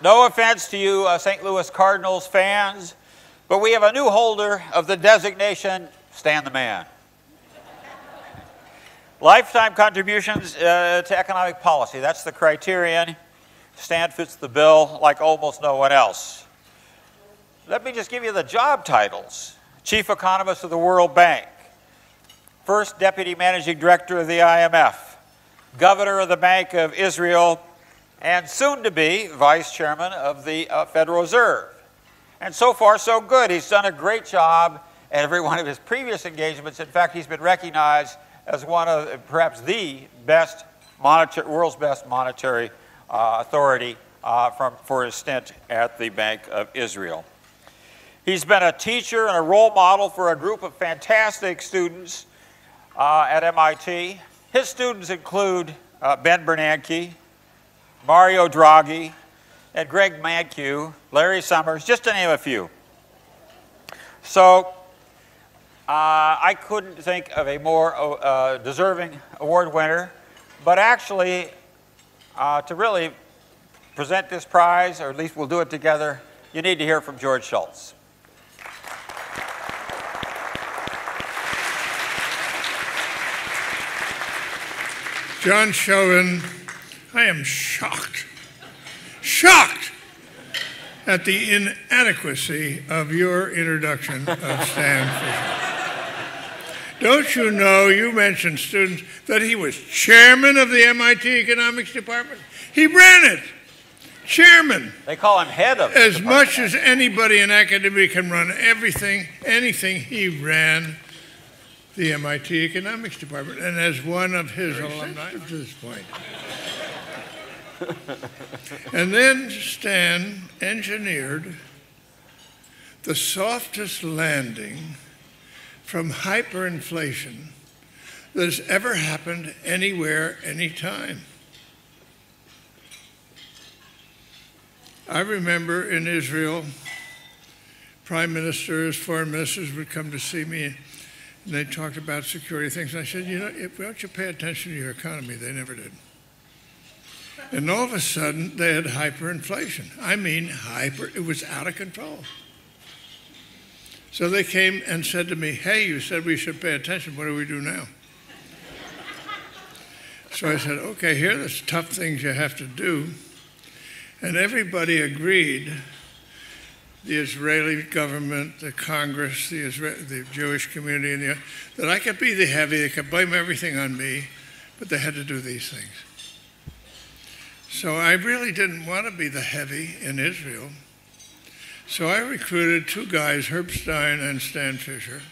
No offense to you St. Louis Cardinals fans, but we have a new holder of the designation, Stan the Man. Lifetime contributions to economic policy, that's the criterion. Stan fits the bill like almost no one else. Let me just give you the job titles. Chief Economist of the World Bank, First Deputy Managing Director of the IMF, Governor of the Bank of Israel, and soon to be Vice Chairman of the Federal Reserve. And so far, so good. He's done a great job at every one of his previous engagements. In fact, he's been recognized as one of perhaps the best world's best monetary authority for his stint at the Bank of Israel. He's been a teacher and a role model for a group of fantastic students at MIT. His students include Ben Bernanke, Mario Draghi, and Greg Mankiw, Larry Summers, just to name a few. So I couldn't think of a more deserving award winner, but actually to really present this prize, or at least we'll do it together, you need to hear from George Shultz. John Chauvin, I am shocked at the inadequacy of your introduction of Stan Fischer. Don't you know, you mentioned students, that he was chairman of the MIT Economics Department? He ran it, chairman. They call him head of it. As much as anybody in academia can run anything, he ran the MIT Economics Department, and as one of his alumni to this point. And then Stan engineered the softest landing from hyperinflation that has ever happened anywhere, anytime. I remember in Israel, prime ministers, foreign ministers would come to see me, and they talked about security things. And I said, you know, why don't you pay attention to your economy? They never did. And all of a sudden, they had hyperinflation. I mean, it was out of control. So they came and said to me, hey, you said we should pay attention. What do we do now? So I said, okay, here are the tough things you have to do. And everybody agreed, the Israeli government, the Congress, the Jewish community, that I could be the heavy, they could blame everything on me, but they had to do these things. So I really didn't want to be the heavy in Israel. So I recruited two guys, Herb Stein and Stan Fischer,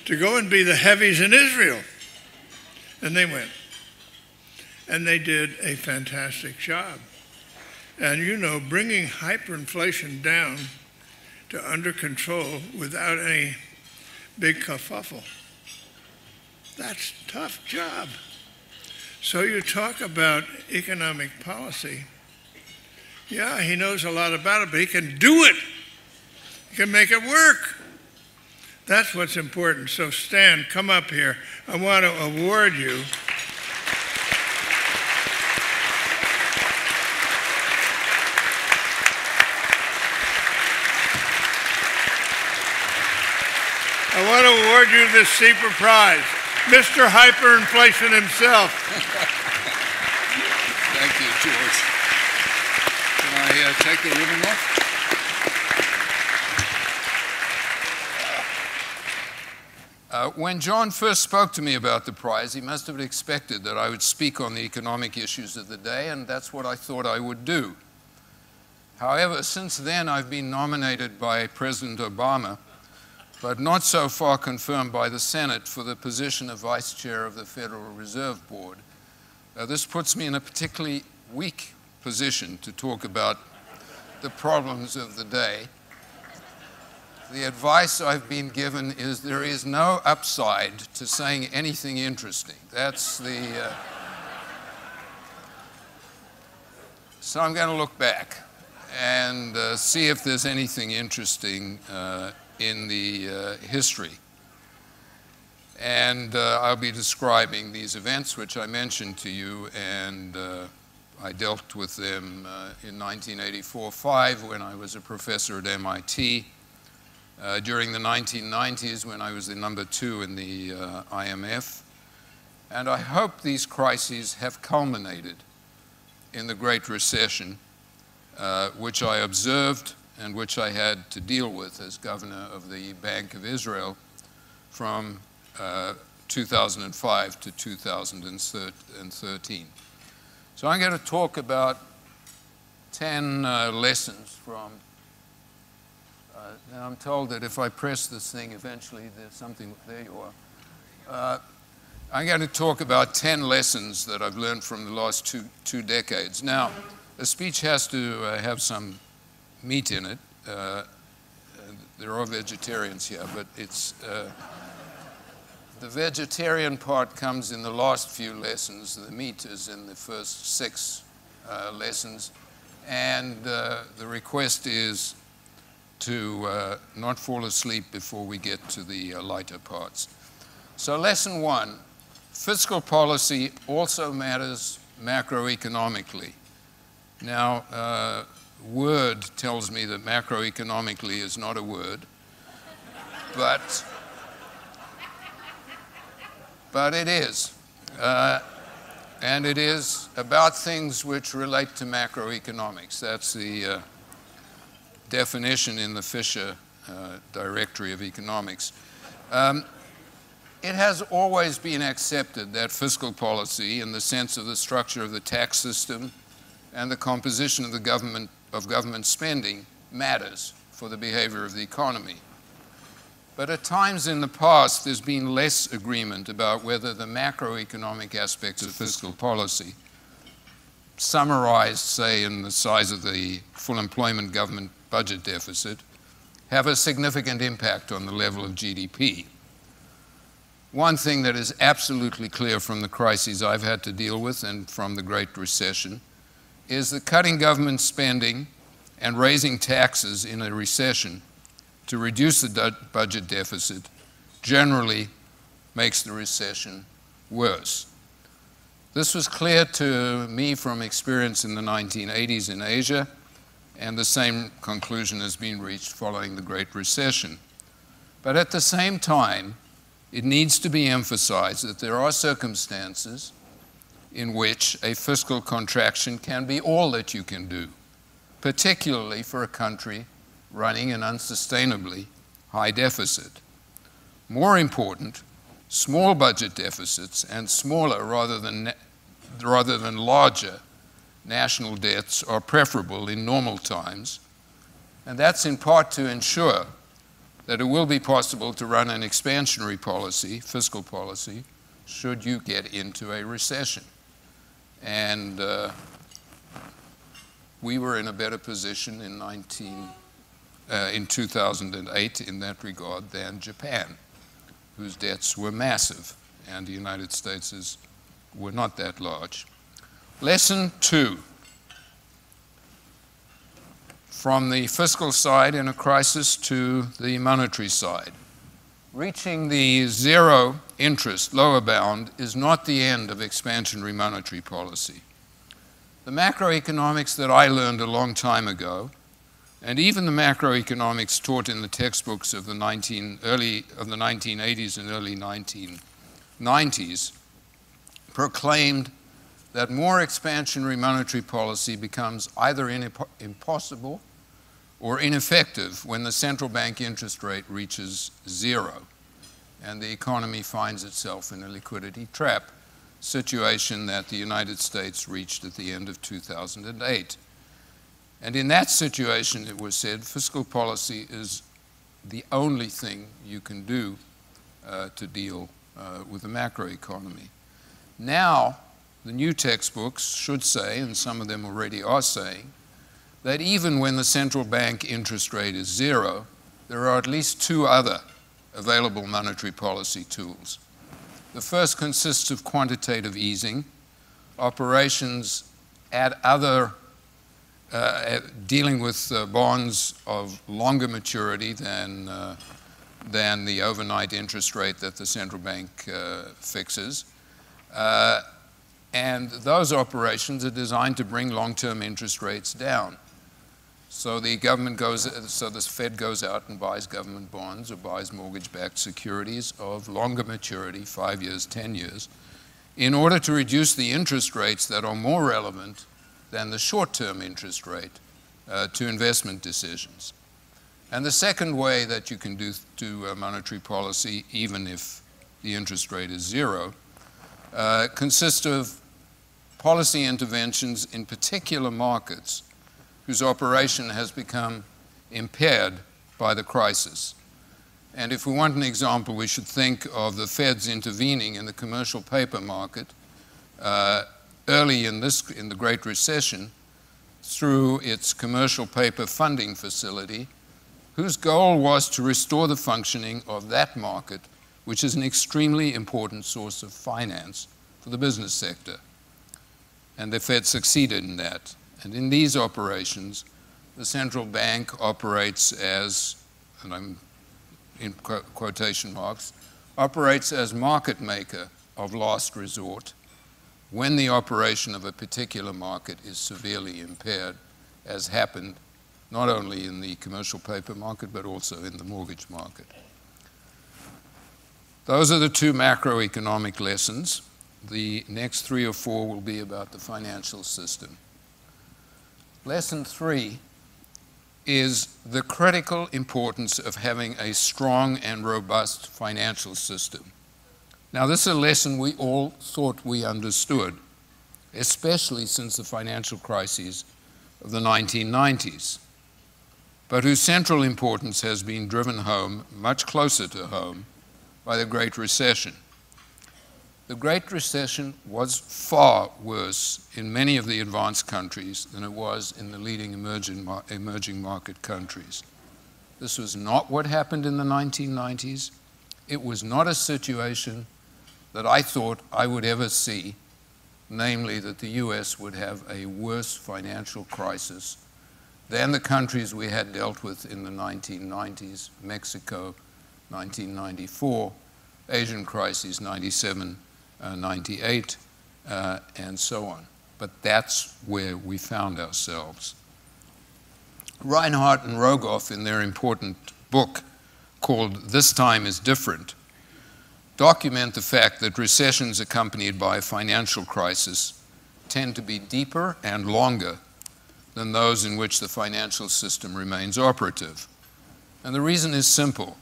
to go and be the heavies in Israel. And they went. And they did a fantastic job. And you know, bringing hyperinflation down to under control without any big kerfuffle, that's a tough job. So you talk about economic policy. Yeah, he knows a lot about it, but he can do it. He can make it work. That's what's important. So Stan, come up here. I want to award you. I want to award you the SIEPR Prize, Mr. Hyperinflation himself. Thank you, George. Can I take the ribbon off? When John first spoke to me about the prize, he must have expected that I would speak on the economic issues of the day, and that's what I thought I would do. However, since then, I've been nominated by President Obama, but not so far confirmed by the Senate for the position of Vice Chair of the Federal Reserve Board. This puts me in a particularly weak position to talk about the problems of the day. The advice I've been given is there is no upside to saying anything interesting. That's the... So I'm going to look back and see if there's anything interesting in the history. And I'll be describing these events which I mentioned to you, and I dealt with them in 1984-5 when I was a professor at MIT, during the 1990s when I was the number 2 in the IMF. And I hope these crises have culminated in the Great Recession, which I observed and which I had to deal with as governor of the Bank of Israel from 2005 to 2013. So I'm going to talk about 10 lessons from, now I'm told that if I press this thing, eventually there's something, there you are. I'm going to talk about 10 lessons that I've learned from the last two decades. Now, a speech has to have some meat in it. There are vegetarians here, but it's, the vegetarian part comes in the last few lessons. The meat is in the first 6 lessons. And the request is to not fall asleep before we get to the lighter parts. So lesson 1, fiscal policy also matters macroeconomically. Now, word tells me that macroeconomically is not a word, but it is. And it is about things which relate to macroeconomics. That's the definition in the Fischer Directory of Economics. It has always been accepted that fiscal policy, in the sense of the structure of the tax system and the composition of the government spending, matters for the behavior of the economy. But at times in the past, there's been less agreement about whether the macroeconomic aspects of fiscal policy, summarized, say, in the size of the full employment government budget deficit, have a significant impact on the level of GDP. One thing that is absolutely clear from the crises I've had to deal with and from the Great Recession is that cutting government spending and raising taxes in a recession to reduce the budget deficit generally makes the recession worse. This was clear to me from experience in the 1980s in Asia, and the same conclusion has been reached following the Great Recession. But at the same time, it needs to be emphasized that there are circumstances in which a fiscal contraction can be all that you can do, particularly for a country running an unsustainably high deficit. More important, small budget deficits and smaller rather than larger national debts are preferable in normal times, and that's in part to ensure that it will be possible to run an expansionary policy, fiscal policy, should you get into a recession. And we were in a better position in 2008 in that regard than Japan, whose debts were massive, and the United States were not that large. Lesson 2. From the fiscal side in a crisis to the monetary side. Reaching the zero interest lower bound is not the end of expansionary monetary policy. The macroeconomics that I learned a long time ago, and even the macroeconomics taught in the textbooks of the 1980s and early 1990s, proclaimed that more expansionary monetary policy becomes either impossible or ineffective when the central bank interest rate reaches zero and the economy finds itself in a liquidity trap, situation that the United States reached at the end of 2008. And in that situation, it was said, fiscal policy is the only thing you can do to deal with the macroeconomy. Now, the new textbooks should say, and some of them already are saying, that even when the central bank interest rate is zero, there are at least 2 other available monetary policy tools. The first consists of quantitative easing, operations at other, dealing with bonds of longer maturity than the overnight interest rate that the central bank fixes, And those operations are designed to bring long-term interest rates down. So the Fed goes out and buys government bonds or buys mortgage-backed securities of longer maturity, 5 years, 10 years, in order to reduce the interest rates that are more relevant than the short-term interest rate to investment decisions. And the second way that you can do monetary policy, even if the interest rate is zero, consists of policy interventions in particular markets whose operation has become impaired by the crisis. And if we want an example, we should think of the Fed's intervening in the commercial paper market early in the Great Recession through its commercial paper funding facility, whose goal was to restore the functioning of that market, which is an extremely important source of finance for the business sector. And the Fed succeeded in that. And in these operations, the central bank operates as, and I'm in quotation marks, operates as market maker of last resort when the operation of a particular market is severely impaired, as happened not only in the commercial paper market, but also in the mortgage market. Those are the two macroeconomic lessons. The next 3 or 4 will be about the financial system. Lesson 3 is the critical importance of having a strong and robust financial system. Now, this is a lesson we all thought we understood, especially since the financial crises of the 1990s, but whose central importance has been driven home, much closer to home, by the Great Recession. The Great Recession was far worse in many of the advanced countries than it was in the leading emerging market countries. This was not what happened in the 1990s. It was not a situation that I thought I would ever see, namely that the US would have a worse financial crisis than the countries we had dealt with in the 1990s, Mexico, 1994, Asian crises, 97, 98, and so on. But that's where we found ourselves. Reinhardt and Rogoff, in their important book called This Time is Different, document the fact that recessions accompanied by a financial crisis tend to be deeper and longer than those in which the financial system remains operative. And the reason is simple.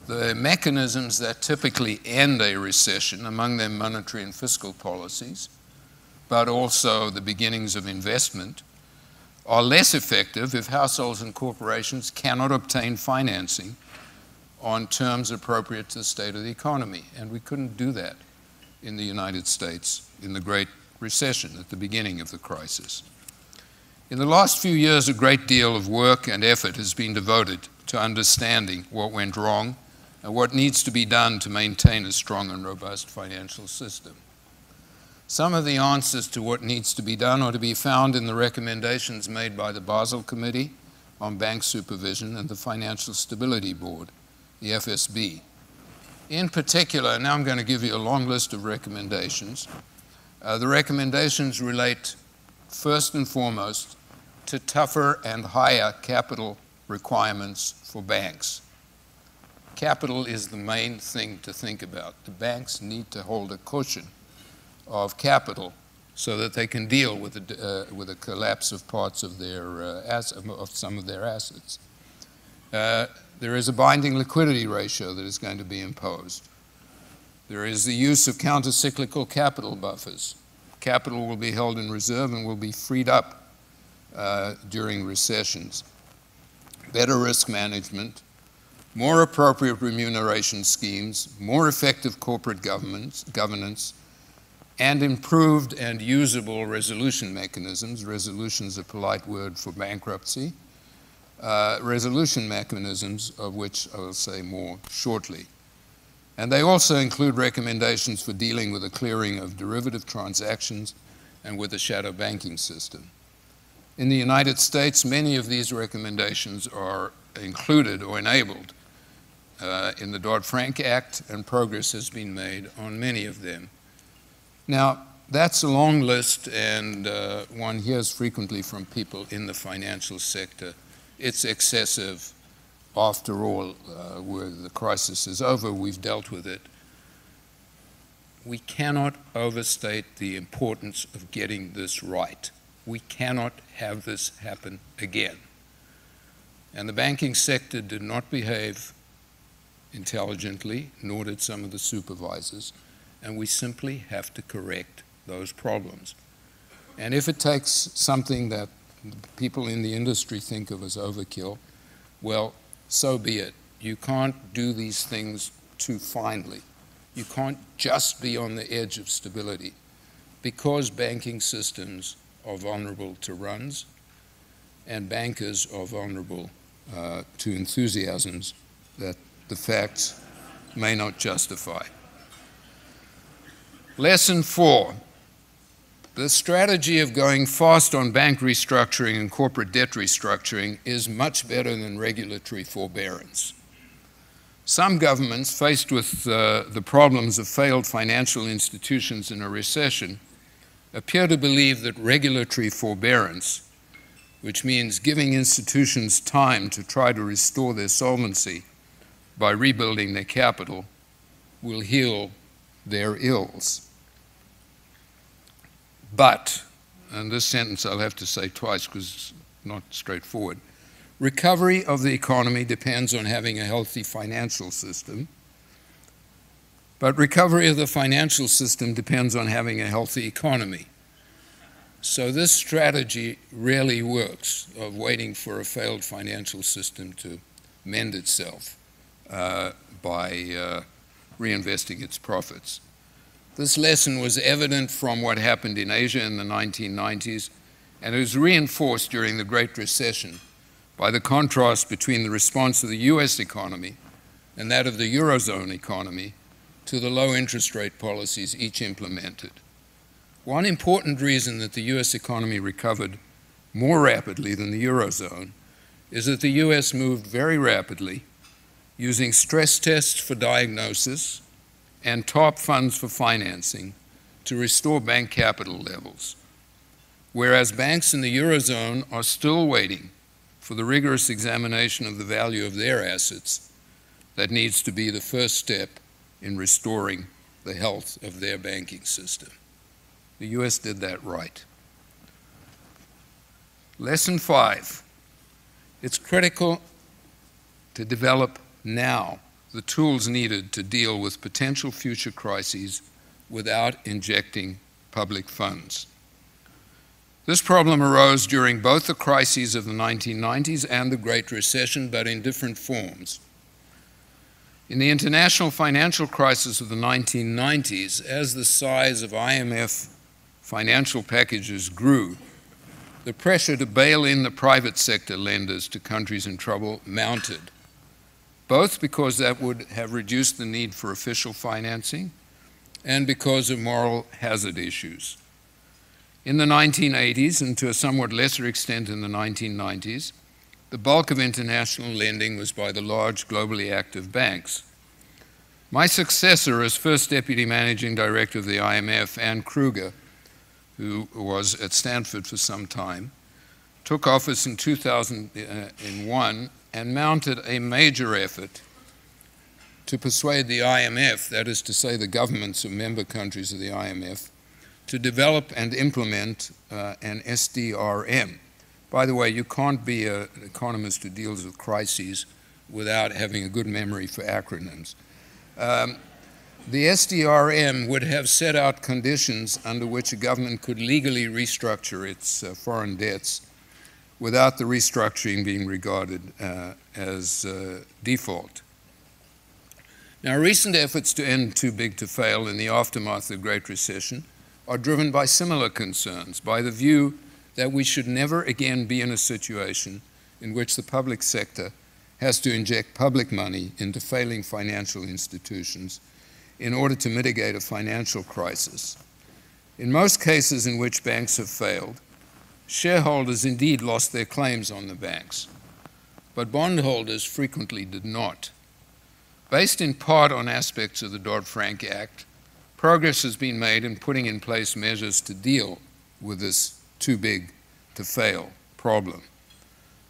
The mechanisms that typically end a recession, among them monetary and fiscal policies, but also the beginnings of investment, are less effective if households and corporations cannot obtain financing on terms appropriate to the state of the economy. And we couldn't do that in the United States in the Great Recession at the beginning of the crisis. In the last few years, a great deal of work and effort has been devoted to understanding what went wrong and what needs to be done to maintain a strong and robust financial system. Some of the answers to what needs to be done are to be found in the recommendations made by the Basel Committee on Bank Supervision and the Financial Stability Board, the FSB. In particular, and now I'm going to give you a long list of recommendations. The recommendations relate first and foremost to tougher and higher capital requirements for banks. Capital is the main thing to think about. The banks need to hold a cushion of capital so that they can deal with a collapse of parts of their of some of their assets. There is a binding liquidity ratio that is going to be imposed. There is the use of countercyclical capital buffers. Capital will be held in reserve and will be freed up during recessions. Better risk management, more appropriate remuneration schemes, more effective corporate governance, and improved and usable resolution mechanisms. Resolution is a polite word for bankruptcy. Resolution mechanisms, of which I will say more shortly. And they also include recommendations for dealing with the clearing of derivative transactions and with the shadow banking system. In the United States, many of these recommendations are included or enabled in the Dodd-Frank Act, and progress has been made on many of them. Now, that's a long list, and one hears frequently from people in the financial sector. It's excessive. After all, where the crisis is over, we've dealt with it. We cannot overstate the importance of getting this right. We cannot have this happen again. And the banking sector did not behave intelligently, nor did some of the supervisors, and we simply have to correct those problems. And if it takes something that people in the industry think of as overkill, well, so be it. You can't do these things too finely. You can't just be on the edge of stability, because banking systems are vulnerable to runs and bankers are vulnerable to enthusiasms that the facts may not justify. Lesson 4. The strategy of going fast on bank restructuring and corporate debt restructuring is much better than regulatory forbearance. Some governments, faced with the problems of failed financial institutions in a recession, appear to believe that regulatory forbearance, which means giving institutions time to try to restore their solvency by rebuilding their capital, will heal their ills. But, and this sentence I'll have to say twice because it's not straightforward, recovery of the economy depends on having a healthy financial system, but recovery of the financial system depends on having a healthy economy. So this strategy rarely works, of waiting for a failed financial system to mend itself by reinvesting its profits. This lesson was evident from what happened in Asia in the 1990s, and it was reinforced during the Great Recession by the contrast between the response of the US economy and that of the Eurozone economy to the low interest rate policies each implemented. One important reason that the US economy recovered more rapidly than the Eurozone is that the US moved very rapidly, using stress tests for diagnosis and top funds for financing, to restore bank capital levels, whereas banks in the Eurozone are still waiting for the rigorous examination of the value of their assets that needs to be the first step in restoring the health of their banking system. The US did that right. Lesson 5. It's critical to develop now the tools needed to deal with potential future crises without injecting public funds. This problem arose during both the crises of the 1990s and the Great Recession, but in different forms. In the international financial crisis of the 1990s, as the size of IMF financial packages grew, the pressure to bail in the private sector lenders to countries in trouble mounted, both because that would have reduced the need for official financing and because of moral hazard issues. In the 1980s, and to a somewhat lesser extent in the 1990s, the bulk of international lending was by the large, globally active banks. My successor as first Deputy Managing Director of the IMF, Anne Kruger, who was at Stanford for some time, took office in 2001 and mounted a major effort to persuade the IMF, that is to say the governments of member countries of the IMF, to develop and implement an SDRM. By the way, you can't be an economist who deals with crises without having a good memory for acronyms. The SDRM would have set out conditions under which a government could legally restructure its foreign debts without the restructuring being regarded as default. Now, recent efforts to end too big to fail in the aftermath of the Great Recession are driven by similar concerns, by the view that we should never again be in a situation in which the public sector has to inject public money into failing financial institutions in order to mitigate a financial crisis. In most cases in which banks have failed, shareholders indeed lost their claims on the banks, but bondholders frequently did not. Based in part on aspects of the Dodd-Frank Act, progress has been made in putting in place measures to deal with this too big to fail problem.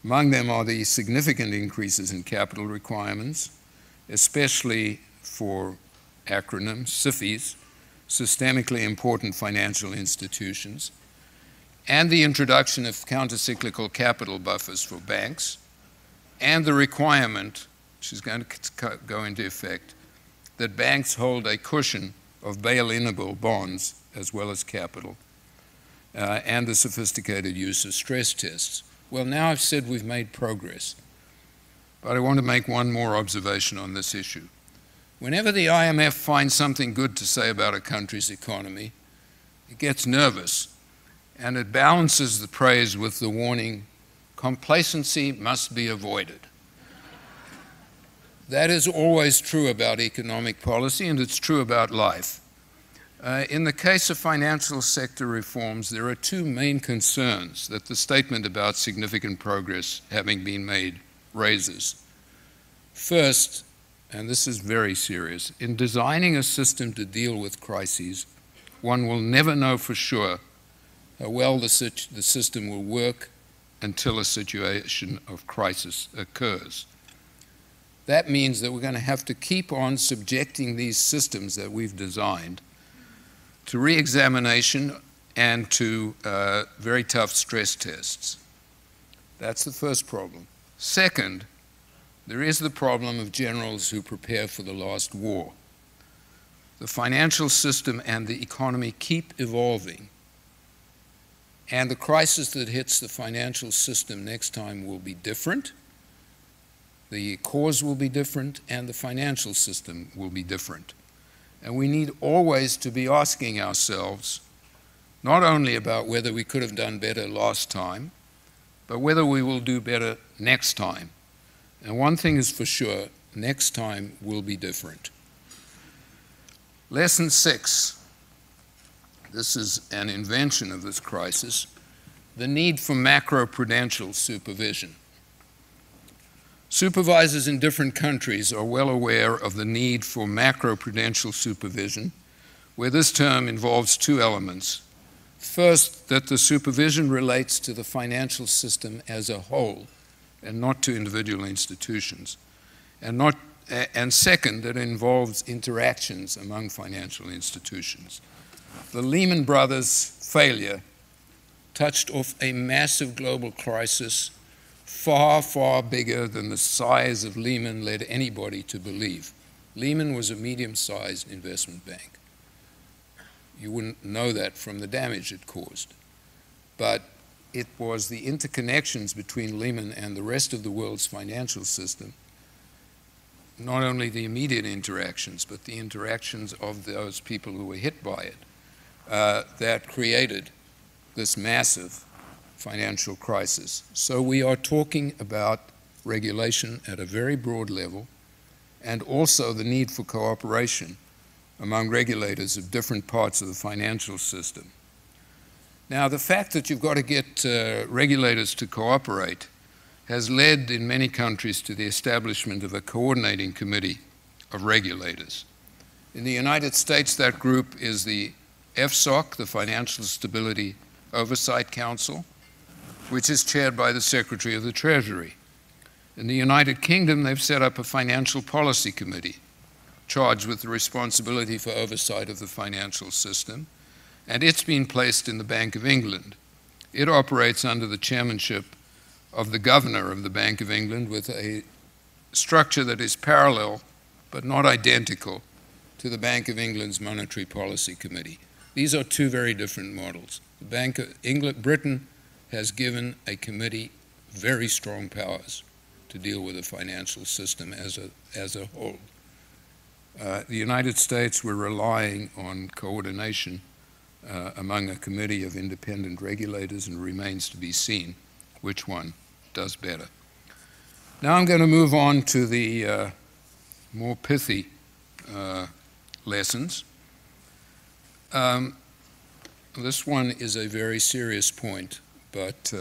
Among them are the significant increases in capital requirements, especially for acronyms, SIFIs, systemically important financial institutions, and the introduction of countercyclical capital buffers for banks, and the requirement, which is going to go into effect, that banks hold a cushion of bail-inable bonds as well as capital, and the sophisticated use of stress tests. Well, now I've said we've made progress, but I want to make one more observation on this issue. Whenever the IMF finds something good to say about a country's economy, it gets nervous, and it balances the praise with the warning, complacency must be avoided. That is always true about economic policy, and it's true about life. In the case of financial sector reforms, there are two main concerns that the statement about significant progress having been made raises. First, and this is very serious, in designing a system to deal with crises, one will never know for sure how well the system will work until a situation of crisis occurs. That means that we're going to have to keep on subjecting these systems that we've designed to re-examination and to very tough stress tests. That's the first problem. Second, there is the problem of generals who prepare for the last war. The financial system and the economy keep evolving, and the crisis that hits the financial system next time will be different, the cause will be different, and the financial system will be different. And we need always to be asking ourselves not only about whether we could have done better last time, but whether we will do better next time. And one thing is for sure, next time will be different. Lesson 6. This is an invention of this crisis, the need for macroprudential supervision. Supervisors in different countries are well aware of the need for macroprudential supervision, where this term involves two elements. First, that the supervision relates to the financial system as a whole and not to individual institutions. And second, that it involves interactions among financial institutions. The Lehman Brothers failure touched off a massive global crisis far, far bigger than the size of Lehman led anybody to believe. Lehman was a medium-sized investment bank. You wouldn't know that from the damage it caused. But it was the interconnections between Lehman and the rest of the world's financial system, not only the immediate interactions, but the interactions of those people who were hit by it, that created this massive financial crisis. So we are talking about regulation at a very broad level, and also the need for cooperation among regulators of different parts of the financial system. Now, the fact that you've got to get regulators to cooperate has led in many countries to the establishment of a coordinating committee of regulators. In the United States, that group is the FSOC, the Financial Stability Oversight Council, which is chaired by the Secretary of the Treasury. In the United Kingdom, they've set up a Financial Policy Committee charged with the responsibility for oversight of the financial system, and it's been placed in the Bank of England. It operates under the chairmanship of the Governor of the Bank of England with a structure that is parallel but not identical to the Bank of England's Monetary Policy Committee. These are two very different models. The Bank of England, Britain has given a committee very strong powers to deal with the financial system as a whole. The United States, we're relying on coordination among a committee of independent regulators, and remains to be seen which one does better. Now I'm going to move on to the more pithy lessons. This one is a very serious point, but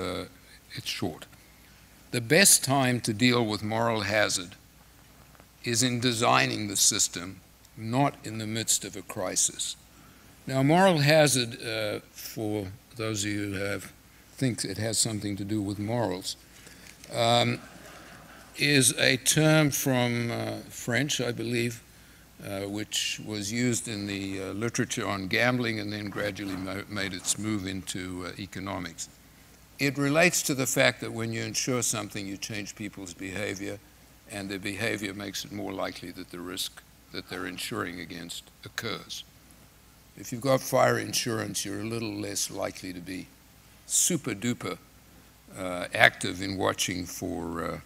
it's short. The best time to deal with moral hazard is in designing the system, not in the midst of a crisis. Now, moral hazard, for those of you who think it has something to do with morals, is a term from French, I believe, which was used in the literature on gambling and then gradually made its move into economics. It relates to the fact that when you insure something, you change people's behavior, and their behavior makes it more likely that the risk that they're insuring against occurs. If you've got fire insurance, you're a little less likely to be super duper active in watching for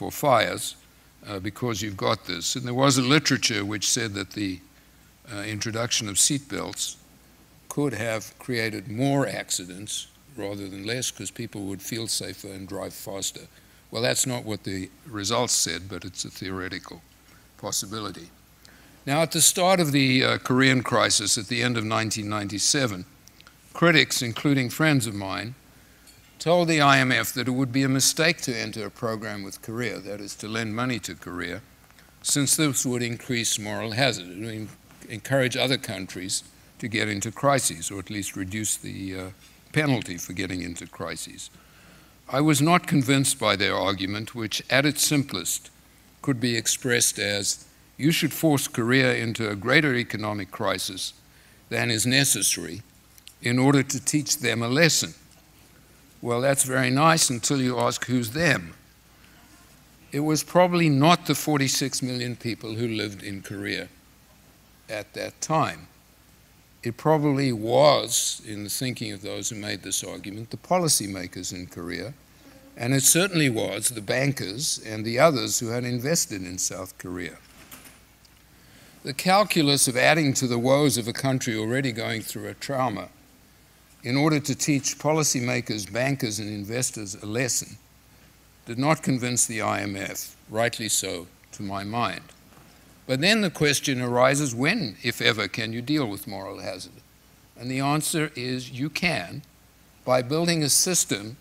fires because you've got this. And there was a literature which said that the introduction of seat belts could have created more accidents rather than less because people would feel safer and drive faster. Well, that's not what the results said, but it's a theoretical possibility. Now, at the start of the Korean crisis at the end of 1997, critics, including friends of mine, told the IMF that it would be a mistake to enter a program with Korea, that is, to lend money to Korea, since this would increase moral hazard. It would encourage other countries to get into crises, or at least reduce the penalty for getting into crises. I was not convinced by their argument, which at its simplest could be expressed as, you should force Korea into a greater economic crisis than is necessary in order to teach them a lesson. Well, that's very nice until you ask who's them. It was probably not the 46 million people who lived in Korea at that time. It probably was, in the thinking of those who made this argument, the policymakers in Korea, and it certainly was the bankers and the others who had invested in South Korea. The calculus of adding to the woes of a country already going through a trauma in order to teach policymakers, bankers, and investors a lesson did not convince the IMF, rightly so, to my mind. But then the question arises, when, if ever, can you deal with moral hazard? And the answer is you can, by building a system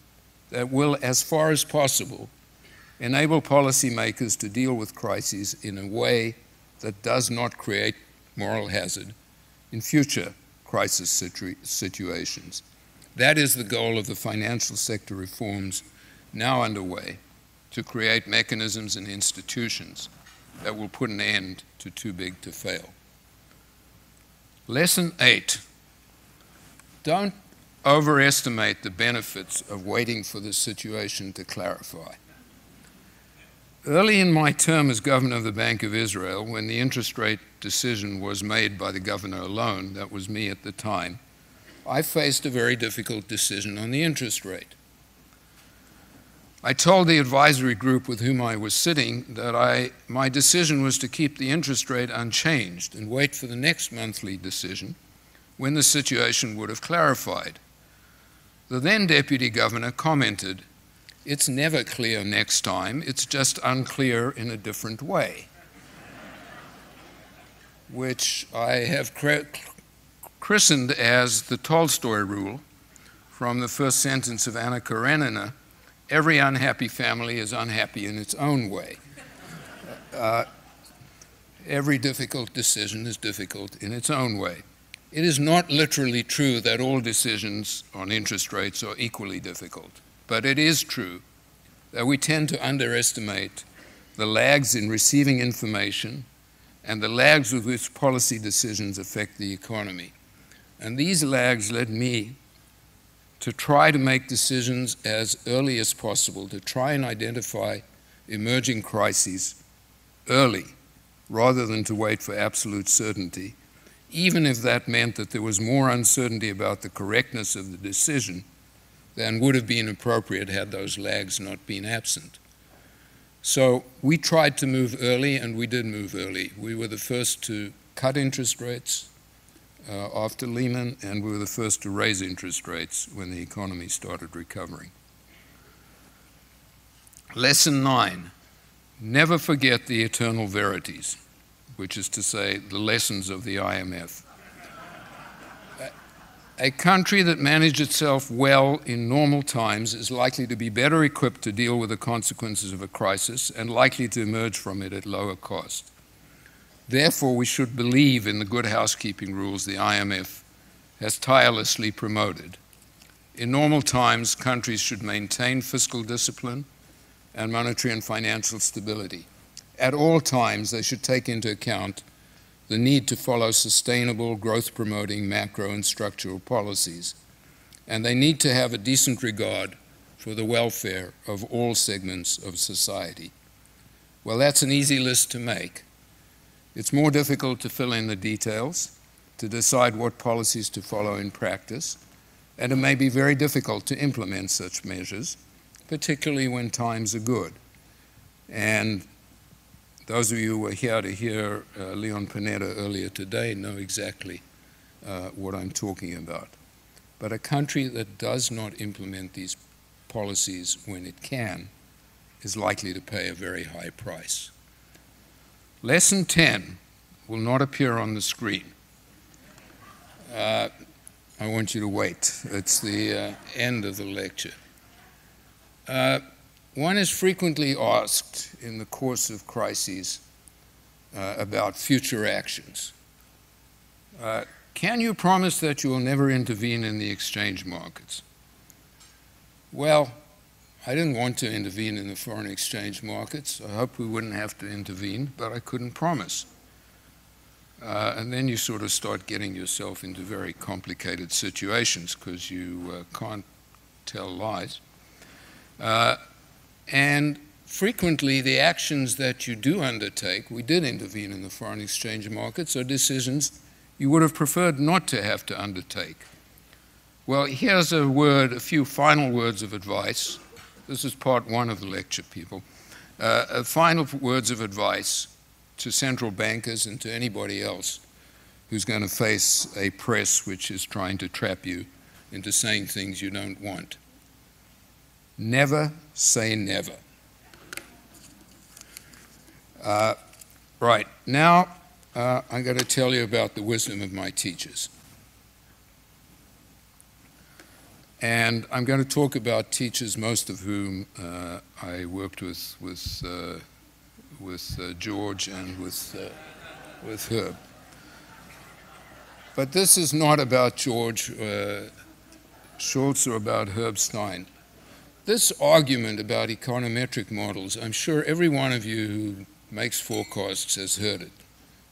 that will, as far as possible, enable policymakers to deal with crises in a way that does not create moral hazard in future crisis situations. That is the goal of the financial sector reforms now underway, to create mechanisms and institutions that will put an end to too big to fail. Lesson 8, don't overestimate the benefits of waiting for the situation to clarify. Early in my term as governor of the Bank of Israel, when the interest rate decision was made by the governor alone, that was me at the time, I faced a very difficult decision on the interest rate. I told the advisory group with whom I was sitting that my decision was to keep the interest rate unchanged and wait for the next monthly decision when the situation would have clarified. The then deputy governor commented, "It's never clear next time, it's just unclear in a different way," which I have christened as the Tolstoy rule from the first sentence of Anna Karenina, every unhappy family is unhappy in its own way. Every difficult decision is difficult in its own way. It is not literally true that all decisions on interest rates are equally difficult, but it is true that we tend to underestimate the lags in receiving information and the lags with which policy decisions affect the economy. And these lags led me to try to make decisions as early as possible, to try and identify emerging crises early, rather than to wait for absolute certainty, even if that meant that there was more uncertainty about the correctness of the decision than would have been appropriate had those lags not been absent. So we tried to move early, and we did move early. We were the first to cut interest rates after Lehman, and we were the first to raise interest rates when the economy started recovering. Lesson 9, never forget the eternal verities, which is to say, the lessons of the IMF. A country that managed itself well in normal times is likely to be better equipped to deal with the consequences of a crisis and likely to emerge from it at lower cost. Therefore, we should believe in the good housekeeping rules the IMF has tirelessly promoted. In normal times, countries should maintain fiscal discipline and monetary and financial stability. At all times, they should take into account the need to follow sustainable, growth-promoting macro and structural policies. And they need to have a decent regard for the welfare of all segments of society. Well, that's an easy list to make. It's more difficult to fill in the details, to decide what policies to follow in practice, and it may be very difficult to implement such measures, particularly when times are good. And those of you who were here to hear Leon Panetta earlier today know exactly what I'm talking about. But a country that does not implement these policies when it can is likely to pay a very high price. Lesson 10 will not appear on the screen. I want you to wait. It's the end of the lecture. One is frequently asked in the course of crises about future actions. Can you promise that you will never intervene in the exchange markets? Well, I didn't want to intervene in the foreign exchange markets. I hoped we wouldn't have to intervene, but I couldn't promise. And then you sort of start getting yourself into very complicated situations because you can't tell lies. And frequently the actions that you do undertake, we did intervene in the foreign exchange markets, are decisions you would have preferred not to have to undertake. Well, here's a few final words of advice. This is part one of the lecture, people. Final words of advice to central bankers and to anybody else who's going to face a press which is trying to trap you into saying things you don't want. Never say never. Right, now I'm going to tell you about the wisdom of my teachers. And I'm going to talk about teachers, most of whom I worked with George and with Herb. But this is not about George Schultz or about Herb Stein. This argument about econometric models, I'm sure every one of you who makes forecasts has heard it.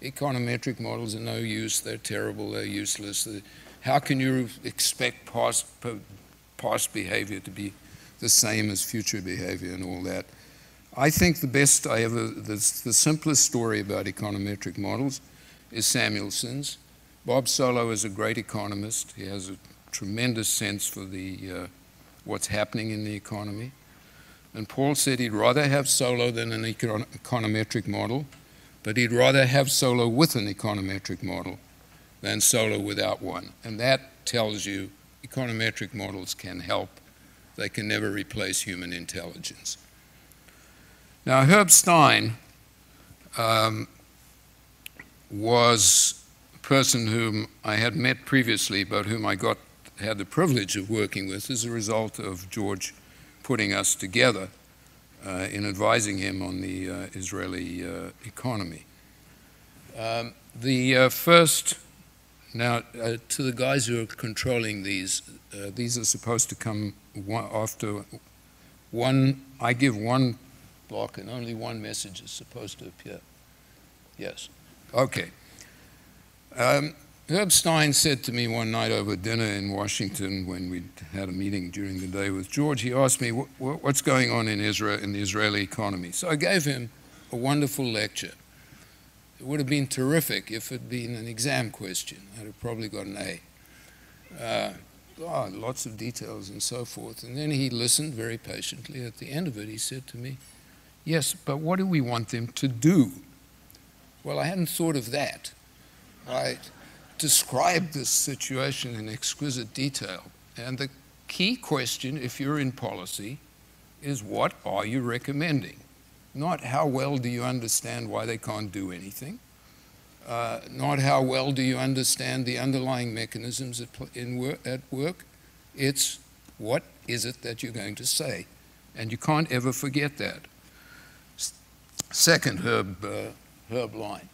Econometric models are no use, they're terrible, they're useless. How can you expect past behavior to be the same as future behavior and all that? I think the simplest story about econometric models is Samuelson's. Bob Solow is a great economist. He has a tremendous sense for what's happening in the economy. And Paul said he'd rather have Solow than an econometric model, but he'd rather have Solow with an econometric model than Solow without one. And that tells you econometric models can help. They can never replace human intelligence. Now, Herb Stein was a person whom I had met previously, but whom I had the privilege of working with as a result of George putting us together in advising him on the Israeli economy. Now, to the guys who are controlling these are supposed to come after one. I give one block and only one message is supposed to appear. Yes. Okay. Herb Stein said to me one night over dinner in Washington when we had a meeting during the day with George, he asked me, what's going on in Israel, in the Israeli economy? So I gave him a wonderful lecture. It would have been terrific if it had been an exam question. I'd have probably got an A. Lots of details and so forth. And then he listened very patiently. At the end of it, he said to me, yes, but what do we want them to do? Well, I hadn't thought of that. I described this situation in exquisite detail. And the key question, if you're in policy, is what are you recommending? Not how well do you understand why they can't do anything. Not how well do you understand the underlying mechanisms at work. It's what is it that you're going to say? And you can't ever forget that. Second Herb line.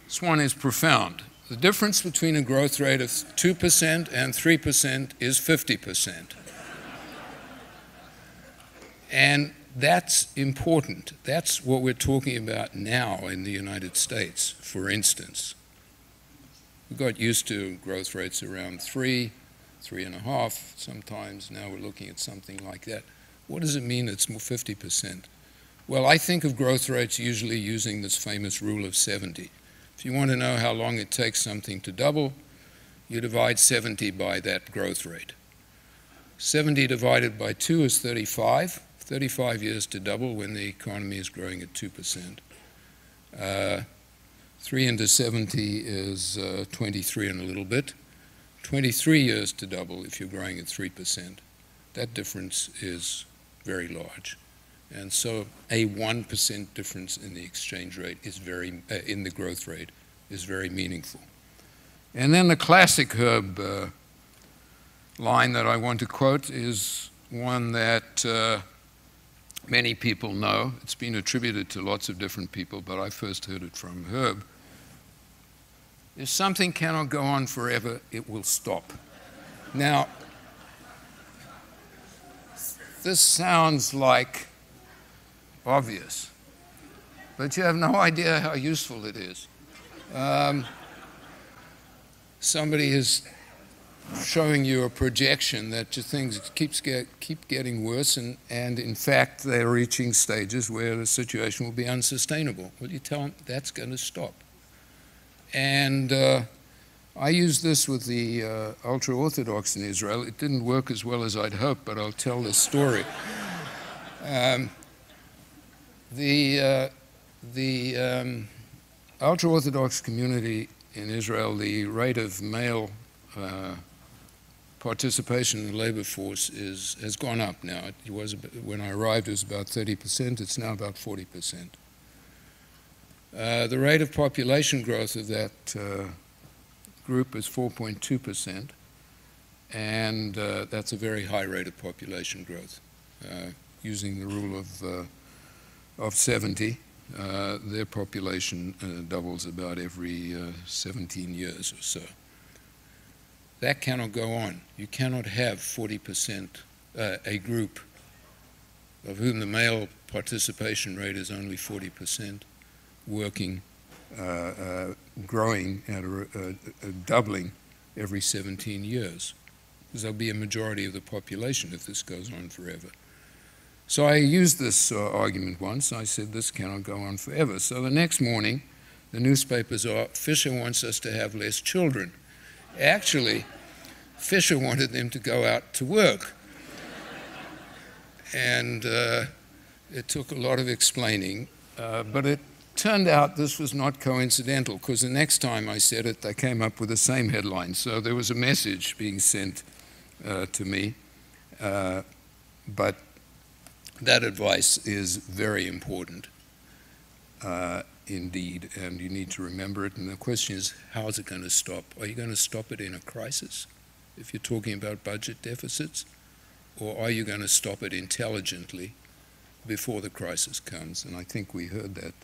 This one is profound. The difference between a growth rate of 2% and 3% is 50%. And that's important. That's what we're talking about now in the United States, for instance. We got used to growth rates around 3, 3.5 sometimes. Now we're looking at something like that. What does it mean it's more 50%? Well, I think of growth rates usually using this famous rule of 70. If you want to know how long it takes something to double, you divide 70 by that growth rate. 70 divided by 2 is 35. 35 years to double when the economy is growing at 2%. 3 into 70 is 23 and a little bit. 23 years to double if you're growing at 3%. That difference is very large. And so a 1% difference in the exchange rate is in the growth rate is very meaningful. And then the classic Herb line that I want to quote is one that many people know. It's been attributed to lots of different people, but I first heard it from Herb. If something cannot go on forever, it will stop. Now, this sounds like obvious, but you have no idea how useful it is. Somebody is showing you a projection that things keep getting worse, and in fact they're reaching stages where the situation will be unsustainable. Well, you tell them that's going to stop. And I used this with the ultra-Orthodox in Israel. It didn't work as well as I'd hoped, but I'll tell this story. The ultra-Orthodox community in Israel, the rate of male participation in the labor force has gone up now. It was, when I arrived, it was about 30%. It's now about 40%. The rate of population growth of that group is 4.2%, and that's a very high rate of population growth. Using the rule of 70, their population doubles about every 17 years or so. That cannot go on. You cannot have 40%, a group of whom the male participation rate is only 40%, working, growing at a doubling every 17 years. Because there'll be a majority of the population if this goes on forever. So I used this argument once. I said, this cannot go on forever. So the next morning, the newspapers are, Fischer wants us to have less children. Actually, Fischer wanted them to go out to work. And it took a lot of explaining, but it turned out this was not coincidental, because the next time I said it, they came up with the same headline. So there was a message being sent to me, but that advice is very important indeed, and you need to remember it. And the question is, how is it going to stop? Are you going to stop it in a crisis, if you're talking about budget deficits? Or are you going to stop it intelligently before the crisis comes? And I think we heard that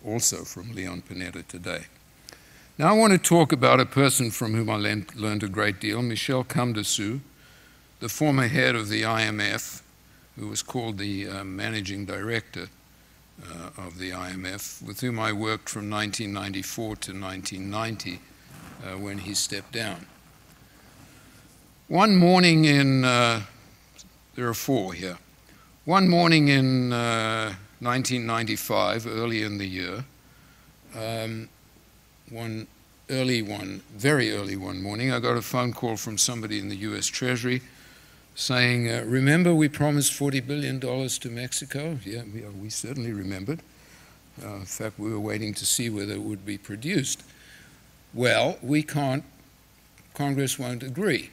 also from Leon Panetta today. Now I want to talk about a person from whom I learned a great deal, Michel Camdessus, the former head of the IMF, who was called the managing director of the IMF, with whom I worked from 1994 to 1990 when he stepped down. One morning in, there are four here. One morning in 1995, early in the year, very early one morning, I got a phone call from somebody in the US Treasury saying, remember we promised $40 billion to Mexico? Yeah, we certainly remembered. In fact, we were waiting to see whether it would be produced. Well, we can't, Congress won't agree.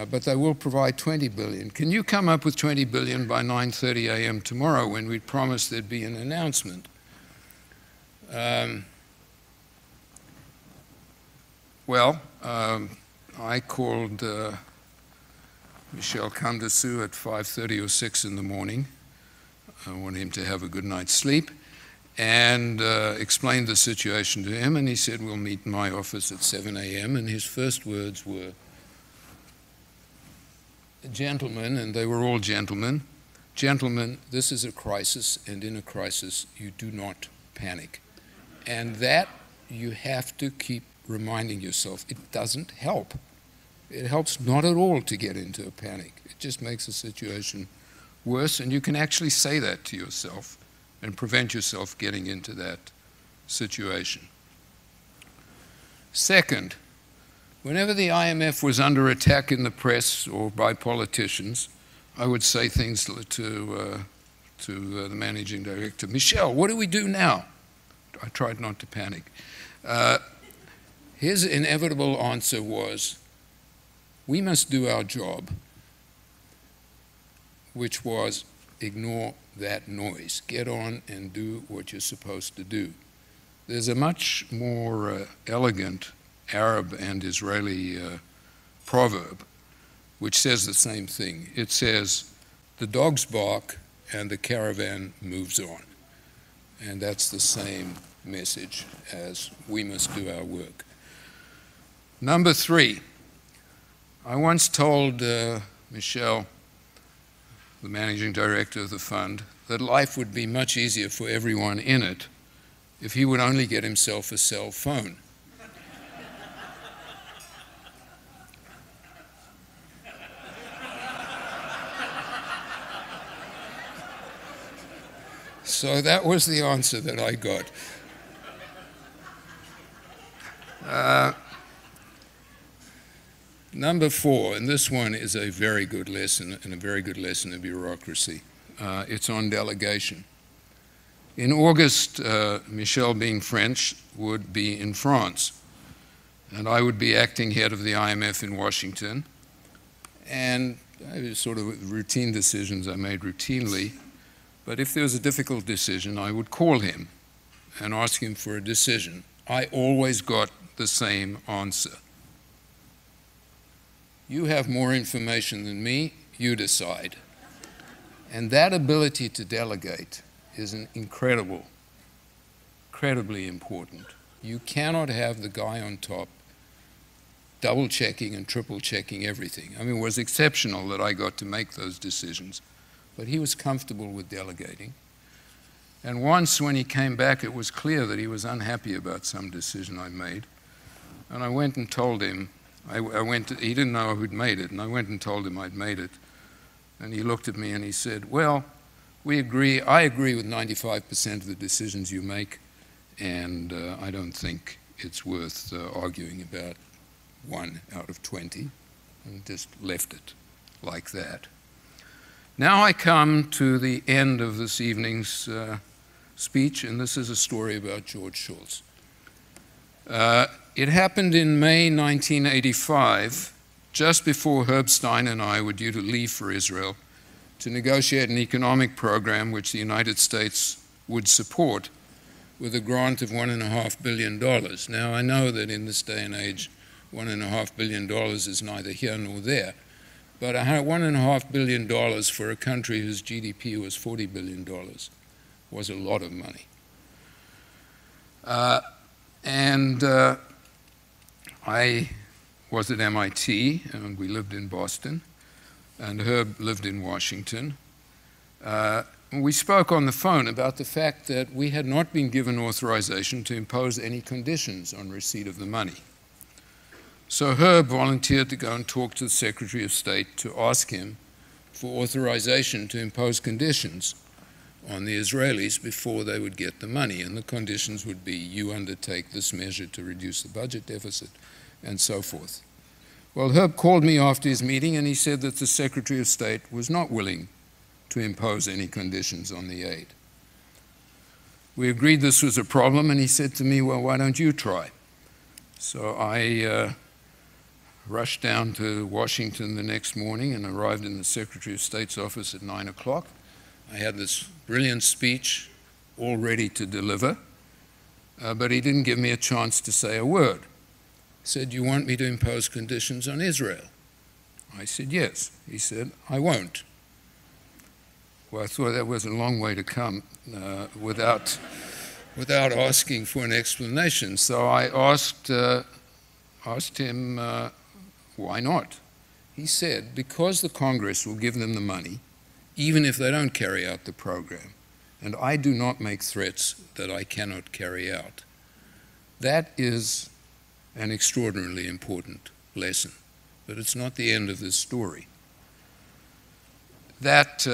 But they will provide $20 billion. Can you come up with $20 billion by 9:30 a.m. tomorrow, when we promised there'd be an announcement? I called Michel Camdessus at 5:30 or 6 in the morning. I wanted him to have a good night's sleep. and explained the situation to him, and he said, we'll meet in my office at 7 a.m., and his first words were, gentlemen, and they were all gentlemen, gentlemen, this is a crisis, and in a crisis you do not panic. And that you have to keep reminding yourself. It doesn't help. It helps not at all to get into a panic. It just makes the situation worse, and you can actually say that to yourself and prevent yourself getting into that situation. Second, whenever the IMF was under attack in the press or by politicians, I would say things to the managing director, Michel, what do we do now? I tried not to panic. His inevitable answer was, we must do our job, which was ignore that noise. Get on and do what you're supposed to do. There's a much more elegant Arab and Israeli proverb which says the same thing. It says, the dogs bark and the caravan moves on. And that's the same message as we must do our work. Number 3, I once told Michel, the managing director of the fund, that life would be much easier for everyone in it if he would only get himself a cell phone. So that was the answer that I got. Number 4, and this one is a very good lesson, and a very good lesson of bureaucracy. It's on delegation. In August, Michel, being French, would be in France, and I would be acting head of the IMF in Washington, and sort of routine decisions I made routinely. But if there was a difficult decision, I would call him and ask him for a decision. I always got the same answer. You have more information than me, you decide. And that ability to delegate is an incredibly important. You cannot have the guy on top double-checking and triple-checking everything. I mean, it was exceptional that I got to make those decisions. But he was comfortable with delegating. And once when he came back, it was clear that he was unhappy about some decision I made. And I went and told him, he didn't know who'd made it, and I went and told him I'd made it. And he looked at me and he said, well, I agree with 95% of the decisions you make, and I don't think it's worth arguing about 1 out of 20, and just left it like that. Now I come to the end of this evening's speech, and this is a story about George Shultz. It happened in May 1985, just before Herb Stein and I were due to leave for Israel to negotiate an economic program which the United States would support with a grant of $1.5 billion. Now, I know that in this day and age, $1.5 billion is neither here nor there, but $1.5 billion for a country whose GDP was $40 billion was a lot of money. I was at MIT, and we lived in Boston, and Herb lived in Washington. We spoke on the phone about the fact that we had not been given authorization to impose any conditions on receipt of the money. So Herb volunteered to go and talk to the Secretary of State to ask him for authorization to impose conditions on the Israelis before they would get the money. And the conditions would be, you undertake this measure to reduce the budget deficit, and so forth. Well, Herb called me after his meeting, and he said that the Secretary of State was not willing to impose any conditions on the aid. We agreed this was a problem, and he said to me, well, why don't you try? So I rushed down to Washington the next morning and arrived in the Secretary of State's office at 9 o'clock. I had this brilliant speech all ready to deliver, but he didn't give me a chance to say a word. He said, you want me to impose conditions on Israel? I said, yes. He said, I won't. Well, I thought that was a long way to come without without asking for an explanation. So I asked him, why not? He said, because the Congress will give them the money, even if they don't carry out the program, and I do not make threats that I cannot carry out. That is an extraordinarily important lesson, but it's not the end of this story. That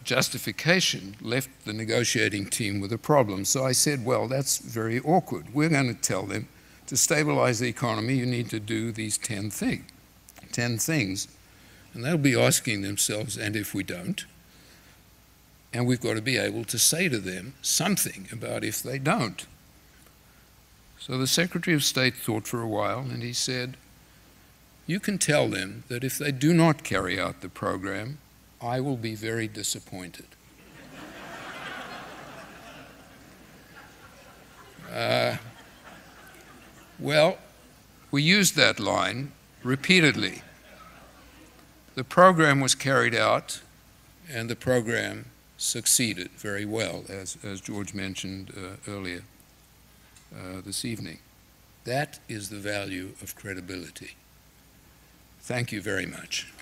justification left the negotiating team with a problem. So I said, well, that's very awkward. We're going to tell them to stabilize the economy, you need to do these 10 things. And they'll be asking themselves, and if we don't? And we've got to be able to say to them something about if they don't. So the Secretary of State thought for a while, and he said, you can tell them that if they do not carry out the program, I will be very disappointed. Well, we used that line repeatedly. The program was carried out, and the program succeeded very well, as George mentioned earlier this evening. That is the value of credibility. Thank you very much.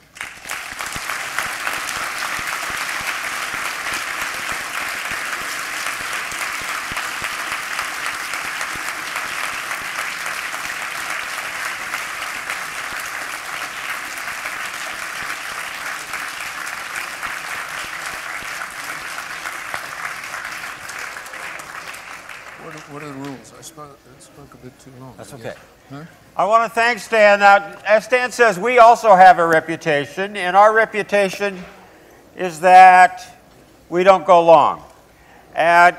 What are the rules? I spoke a bit too long. That's okay. Huh? I want to thank Stan. Now, as Stan says, we also have a reputation, and our reputation is that we don't go long. And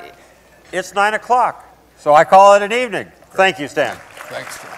it's 9 o'clock, so I call it an evening. Thank you, Stan. Thanks, John.